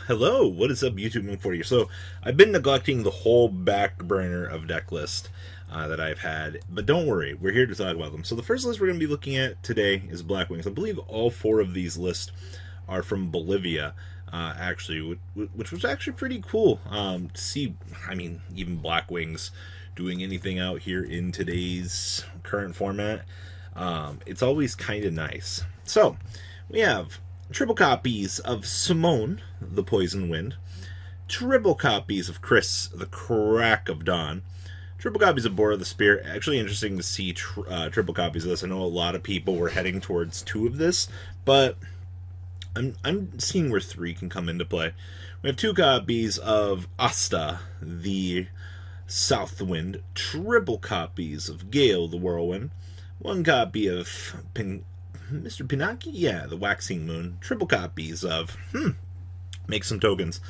Hello, what is up, YouTube Moon 40? So, I've been neglecting the whole back burner of deck list that I've had, but don't worry, we're here to talk about them. So, the first list we're going to be looking at today is Blackwings. I believe all four of these lists are from Bolivia, actually, which was actually pretty cool to see. I mean, even Blackwings doing anything out here in today's current format. It's always kind of nice. So, we have triple copies of Simone, the Poison Wind, triple copies of Chris, the Crack of Dawn, triple copies of Bora the Spirit. Actually, interesting to see triple copies of this. I know a lot of people were heading towards two of this, but I'm seeing where three can come into play. We have two copies of Asta, the South Wind, triple copies of Gale, the Whirlwind, one copy of Mr. Pinocchio? Yeah, the Waxing Moon. Triple copies of, make some tokens.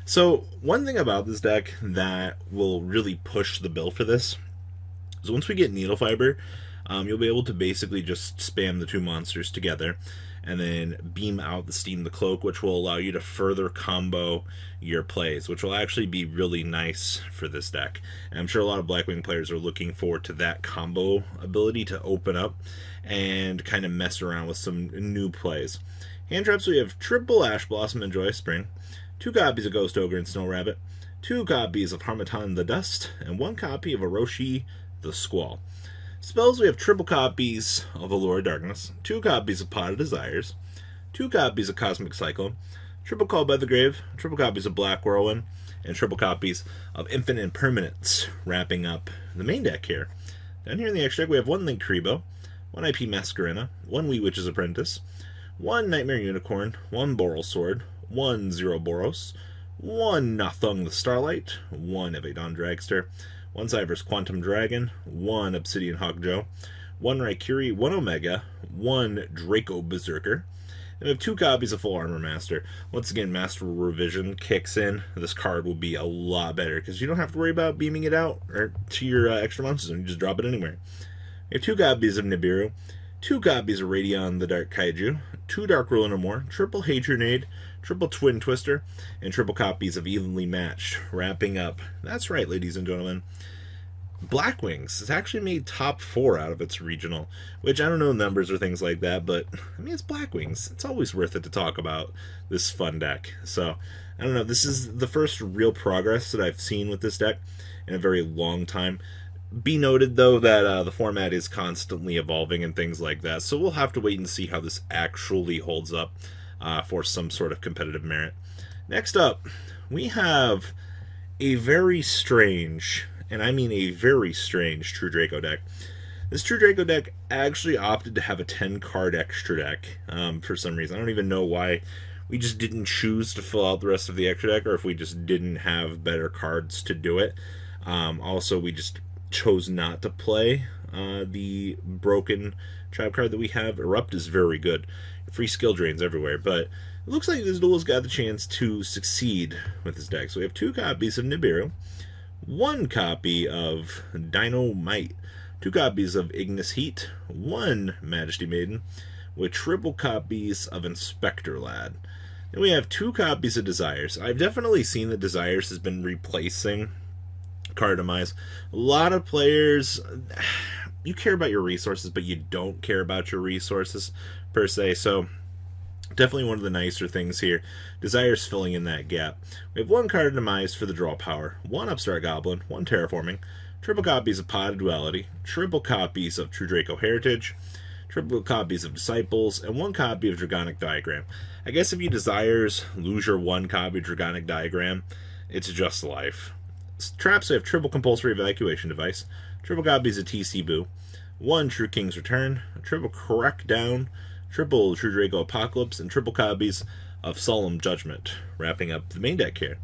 So, one thing about this deck that will really push the bill for this is once we get Needle Fiber, you'll be able to basically just spam the two monsters together and then beam out the Steam the Cloak, which will allow you to further combo your plays, which will actually be really nice for this deck. And I'm sure a lot of Blackwing players are looking forward to that combo ability to open up and kind of mess around with some new plays. Hand traps, we have triple Ash Blossom and Joyous Spring, two copies of Ghost Ogre and Snow Rabbit, two copies of Harmattan the Dust, and one copy of Orochi the Squall. Spells, we have triple copies of Allure of Darkness, two copies of Pot of Desires, two copies of Cosmic Cyclone, triple Call by the Grave, triple copies of Black Whirlwind, and triple copies of Infinite Impermanence, wrapping up the main deck here. Down here in the extra deck, we have one Link Kribo, one IP Masquerena, one Wee Witch's Apprentice, one Nightmare Unicorn, one Boral Sword, one Zero Boros, one Nathung the Starlight, one Evadon Dragster, one Cyber's Quantum Dragon, one Obsidian Hawkjoe, one Raikiri, one Omega, one Draco Berserker. And we have two copies of Full Armor Master. Once again, Master Revision kicks in. This card will be a lot better because you don't have to worry about beaming it out or to your extra monsters, and you just drop it anywhere. We have two copies of Nibiru, two copies of Radion the Dark Kaiju, two Dark Ruler No More, triple Hatronade, triple Twin Twister, and triple copies of Evenly Matched, wrapping up. That's right, ladies and gentlemen. Blackwings has actually made top 4 out of its regional, which I don't know numbers or things like that, but I mean, it's Blackwings. It's always worth it to talk about this fun deck. So, I don't know, this is the first real progress that I've seen with this deck in a very long time. Be noted, though, that the format is constantly evolving and things like that, so we'll have to wait and see how this actually holds up for some sort of competitive merit. Next up, we have a very strange, and I mean a very strange, True Draco deck. This True Draco deck actually opted to have a 10-card extra deck for some reason. I don't even know why we just didn't choose to fill out the rest of the extra deck, or if we just didn't have better cards to do it. Also, we just chose not to play the broken trap card that we have. Erupt is very good. Free skill drains everywhere, but it looks like this duel's got the chance to succeed with this deck. So we have two copies of Nibiru, one copy of Dynamite, two copies of Ignis Heat, one Majesty Maiden, with triple copies of Inspector Lad. Then we have two copies of Desires. I've definitely seen that Desires has been replacing card demise. A lot of players, you care about your resources, but you don't care about your resources per se, so definitely one of the nicer things here. Desire's filling in that gap. We have one card demise for the draw power, one Upstart Goblin, one Terraforming, triple copies of Pot of Duality, triple copies of True Draco Heritage, triple copies of Disciples, and one copy of Dragonic Diagram. I guess if you Desires lose your one copy of Dragonic Diagram, it's just life. Traps, we have triple Compulsory Evacuation Device, triple copies of TC Boo, one True King's Return, triple Crackdown, triple True Draco Apocalypse, and triple copies of Solemn Judgment, wrapping up the main deck here.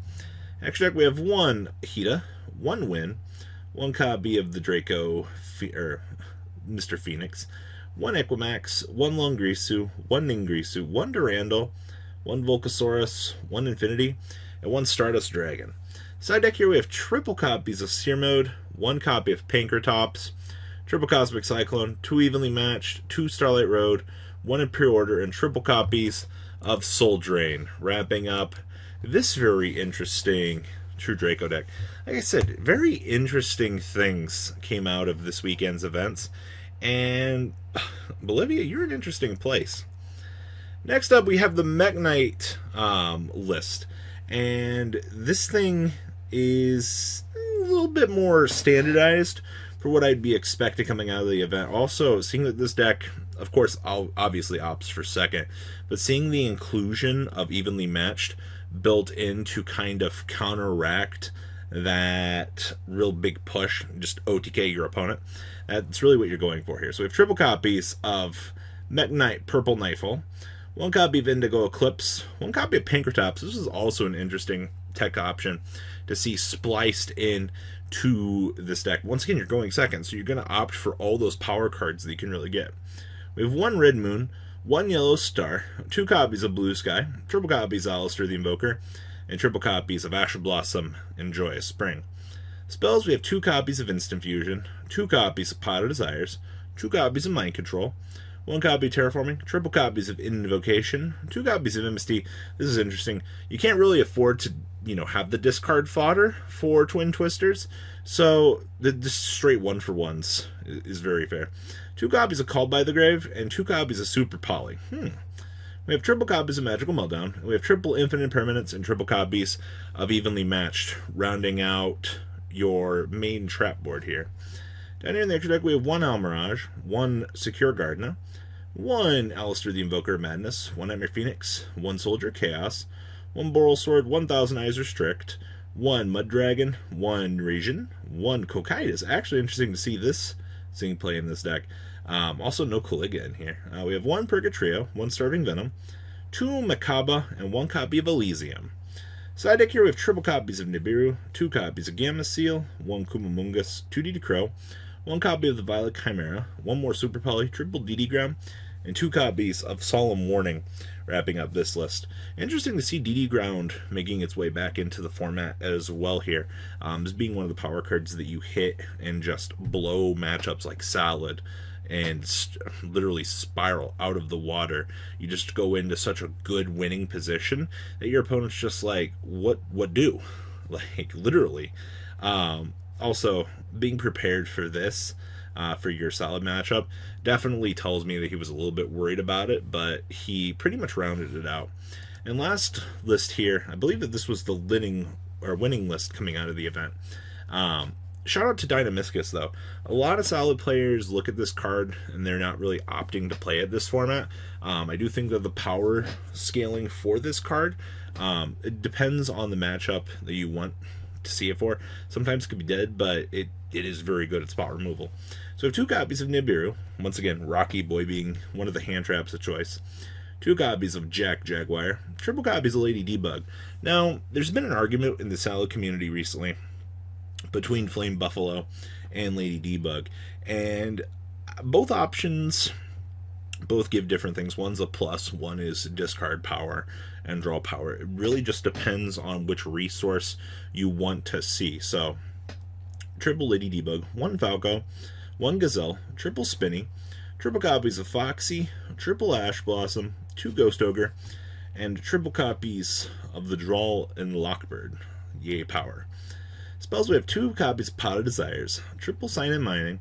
Extra deck, we have one Hida, one Win, one copy of the Draco, Mr. Phoenix, one Equimax, one Longrisu, one Ningrisu, one Durandal, one Volcasaurus, one Infinity, and one Stardust Dragon. Side deck here, we have triple copies of Seer Mode, one copy of Pankratops, triple Cosmic Cyclone, 2 evenly matched, 2 Starlight Road, 1 Imperial Order, and triple copies of Soul Drain, wrapping up this very interesting True Draco deck. Like I said, very interesting things came out of this weekend's events, and Bolivia, you're an interesting place. Next up, we have the Mekk-Knight list, and this thing is a little bit more standardized for what I'd be expecting coming out of the event. Also, seeing that this deck, of course, obviously opts for second, but seeing the inclusion of evenly matched built in to kind of counteract that real big push, just OTK your opponent, that's really what you're going for here. So we have triple copies of Mekk-Knight Purple Nightfall, 1 copy of Indigo Eclipse, 1 copy of Pinkertops. This is also an interesting tech option to see spliced in to this deck. Once again, you're going second, so you're going to opt for all those power cards that you can really get. We have 1 Red Moon, 1 Yellow Star, 2 copies of Blue Sky, triple copies of Alistair the Invoker, and triple copies of Asher Blossom and Joyous Spring. Spells, we have 2 copies of Instant Fusion, 2 copies of Pot of Desires, 2 copies of Mind Control, 1 copy of Terraforming, triple copies of Invocation, 2 copies of Amnesty. This is interesting. You can't really afford to, have the discard fodder for Twin Twisters, so the straight 1-for-1s is very fair. 2 copies of Called by the Grave, and 2 copies of Super Poly. We have triple copies of Magical Meltdown, we have triple Infinite Permanence, and triple copies of Evenly Matched, rounding out your main trap board here. Down here in the extra deck, we have 1 Almirage, 1 Secure Gardena, 1 Alistair the Invoker of Madness, 1 Nightmare Phoenix, 1 Soldier Chaos, 1 Boral Sword, 1 Thousand Eyes Restrict, 1 Mud Dragon, 1 Region, 1 Cocytus. Actually interesting to see this seeing play in this deck. Also no Caliga in here. We have 1 Purgatrio, 1 Starving Venom, 2 Makaba, and 1 copy of Elysium. Side deck here we have triple copies of Nibiru, 2 copies of Gamma Seal, 1 Kumamungus, 2 DD Crow, 1 copy of the Violet Chimera, 1 more Super Poly, triple DD Gram, and 2 copies of Solemn Warning, wrapping up this list. Interesting to see DD Ground making its way back into the format as well here, as being one of the power cards that you hit and just blow matchups like salad and literally spiral out of the water. You just go into such a good winning position that your opponent's just like, what do? Like, literally. Also, being prepared for this, for your solid matchup, definitely tells me that he was a little bit worried about it, but he pretty much rounded it out. And last list here, I believe that this was the winning list coming out of the event. Shout out to Dynamiscus, though. A lot of solid players look at this card and they're not really opting to play at this format. I do think that the power scaling for this card, it depends on the matchup that you want to see it for. Sometimes it could be dead, but it is very good at spot removal. So we have 2 copies of Nibiru, once again, Rocky Boy being one of the hand traps of choice. 2 copies of Jack Jaguar, triple copies of Lady Debug. Now, there's been an argument in the Salad community recently between Flame Buffalo and Lady Debug, and both options both give different things. One's a plus, one is discard power and draw power. It really just depends on which resource you want to see. So, triple Lady Debug, 1 Falco, 1 Gazelle, triple Spinny, triple copies of Foxy, triple Ash Blossom, 2 Ghost Ogre, and triple copies of the Drawl and Lockbird. Yay, power. Spells, we have 2 copies of Pot of Desires, triple Sign and Mining,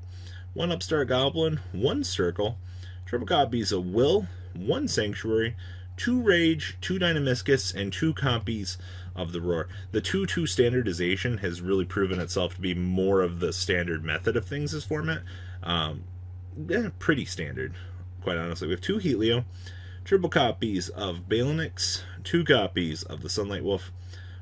1 Upstart Goblin, 1 Circle, triple copies of Will, 1 Sanctuary, 2 Rage, 2 Dynamiscus, and 2 copies of the Roar. The 2/2 standardization has really proven itself to be more of the standard method of things this format. Pretty standard, quite honestly. We have 2 Helio, triple copies of Balinix, 2 copies of the Sunlight Wolf,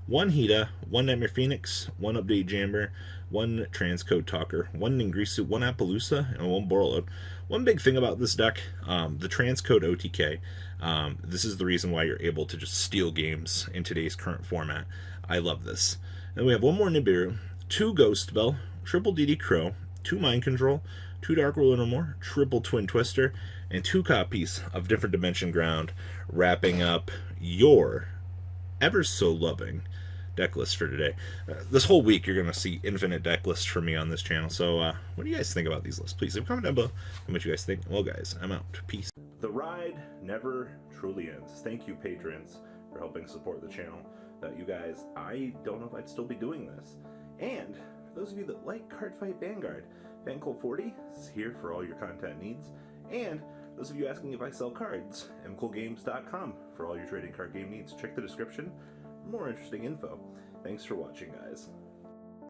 1 Hida, 1 Nightmare Phoenix, 1 Update Jamber, 1 Transcode Talker, 1 Ningrisu, 1 Appaloosa, and 1 Borreload. One big thing about this deck, the Transcode OTK, this is the reason why you're able to just steal games in today's current format. I love this. And we have 1 more Nibiru, 2 Ghost Bell, triple DD Crow, 2 Mind Control, 2 Dark Ruler No More, triple Twin Twister, and 2 copies of Different Dimension Ground, wrapping up your ever so loving deck list for today. This whole week you're going to see infinite deck lists from me on this channel. So what do you guys think about these lists? Please leave a comment down below and what you guys think. Well guys, I'm out. Peace. The ride never truly ends. Thank you patrons for helping support the channel. Without you guys, I don't know if I'd still be doing this. And for those of you that like Cardfight Vanguard, FanCool40 is here for all your content needs. And those of you asking if I sell cards, mcoolgames.com for all your trading card game needs. Check the description for more interesting info. Thanks for watching, guys.